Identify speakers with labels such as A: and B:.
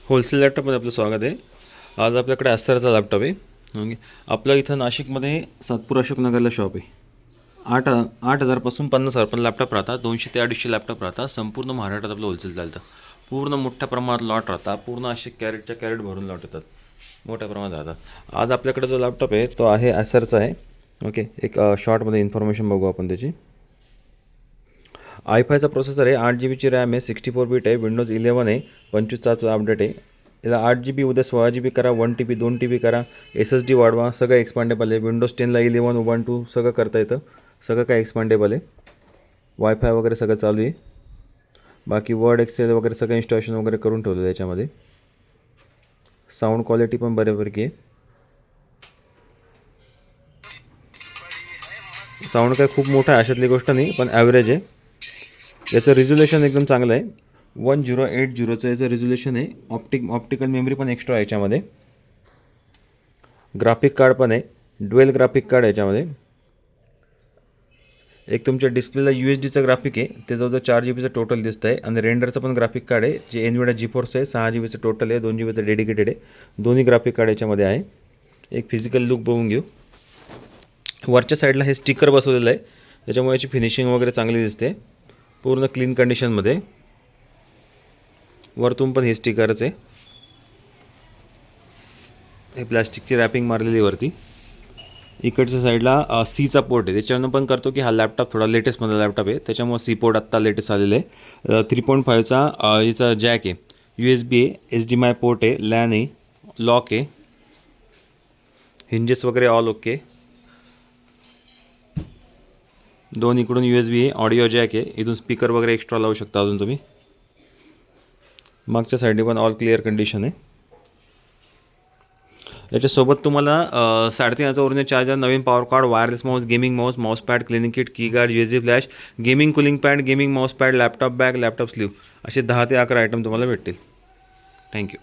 A: Wholesale लॅपटॉपमध्ये आपलं स्वागत आहे. आज आपल्याकडे ॲस्टरचा लॅपटॉप आहे. ओके. आपलं इथं नाशिकमध्ये सातपूर अशोकनगरला शॉप आहे. 8,000पासून 50,000 पण लॅपटॉप राहतात. 200 ते 250 लॅपटॉप राहतात. संपूर्ण महाराष्ट्रात आपलं होलसेल चालतं. पूर्ण मोठ्या प्रमाणात लॉट राहतात. पूर्ण असे कॅरेटच्या कॅरेट भरून लॉट येतात. मोठ्या प्रमाणात राहतात. आज आपल्याकडे जो लॅपटॉप आहे तो आहे ॲसरचा आहे. ओके. एक शॉर्टमध्ये इन्फॉर्मेशन बघू आपण त्याची. i5चा प्रोसेसर आहे. 8 GB रॅम आहे. 64 बिट आहे. विंडोज 11 आहे. 25चा अपडेट आहे. याला 8 GB उद्या 16 GB करा, 1 TB 2 TB करा, SSD वाढवा, सगळं एक्सपांडेबल आहे. विंडोज 10ला 11 उबंटू सगळं करता येतं. सगळं काय एक्सपांडेबल आहे. वायफाय वगैरे सगळं चालू आहे. बाकी वर्ड एक्सेल वगैरे सगळं इन्स्टॉलेशन वगैरे करून ठेवलं आहे याच्यामध्ये. साऊंड क्वालिटी पण बऱ्यापैकी आहे. साऊंड काय खूप मोठा आहे अशातली गोष्ट नाही, पण ॲव्हरेज आहे. याचं रिझोल्युशन एकदम चांगलं आहे. 1080चं याचं रिझोल्युशन आहे. ऑप्टिकल मेमरी पण एक्स्ट्रा आहे याच्यामध्ये. ग्राफिक कार्ड पण आहे. ड्युएल ग्राफिक कार्ड आहे याच्यामध्ये. एक तुमच्या डिस्प्लेला UHDचं ग्राफिक आहे. ते जवळजवळ 4 GBचं टोटल दिसतं आहे. आणि रेंडरचं पण ग्राफिक कार्ड आहे जे एनविडिया GeForce आहे. 6 GBचं टोटल आहे. 2 GBचं डेडिकेटेड आहे. दोन्ही ग्राफिक कार्ड याच्यामध्ये आहे. एक फिजिकल लुक बघून घेऊ. वरच्या साईडला हे स्टिकर बसवलेलं आहे. त्याच्यामुळे याची फिनिशिंग वगैरे चांगली दिसते. पूर्ण क्लीन कंडिशनमध्ये. वरतून पण हे स्टिकरच आहे. हे प्लॅस्टिकची रॅपिंग मारलेली वरती. इकडच्या साईडला सीचा पोर्ट आहे. त्याच्यानं पण करतो की हा लॅपटॉप थोडा लेटेस्टमधला लॅपटॉप आहे. त्याच्यामुळे सी पोर्ट आत्ता लेटेस्ट आलेलं आहे. 3.5चा याचा जॅक आहे. USB आहे. HDMI पोर्ट आहे. लॅन आहे. लॉक आहे. हिंजेस वगैरे ऑल ओके. दोन इकडून USB आहे. ऑडिओ जॅक आहे. इथून स्पीकर वगैरे एक्स्ट्रा लावू शकता अजून तुम्ही. मागच्या साईडने पण ऑल क्लिअर कंडिशन आहे. याच्यासोबत तुम्हाला 3.5 ओरिजिनल चार्जर, नवीन power card, wireless mouse, gaming mouse, mouse pad, cleaning kit, keyguard, USB flash, gaming cooling pad, gaming mouse pad, laptop bag, laptop sleeve असे 10 ते 11 आयटम तुम्हाला भेटतील. थँक्यू.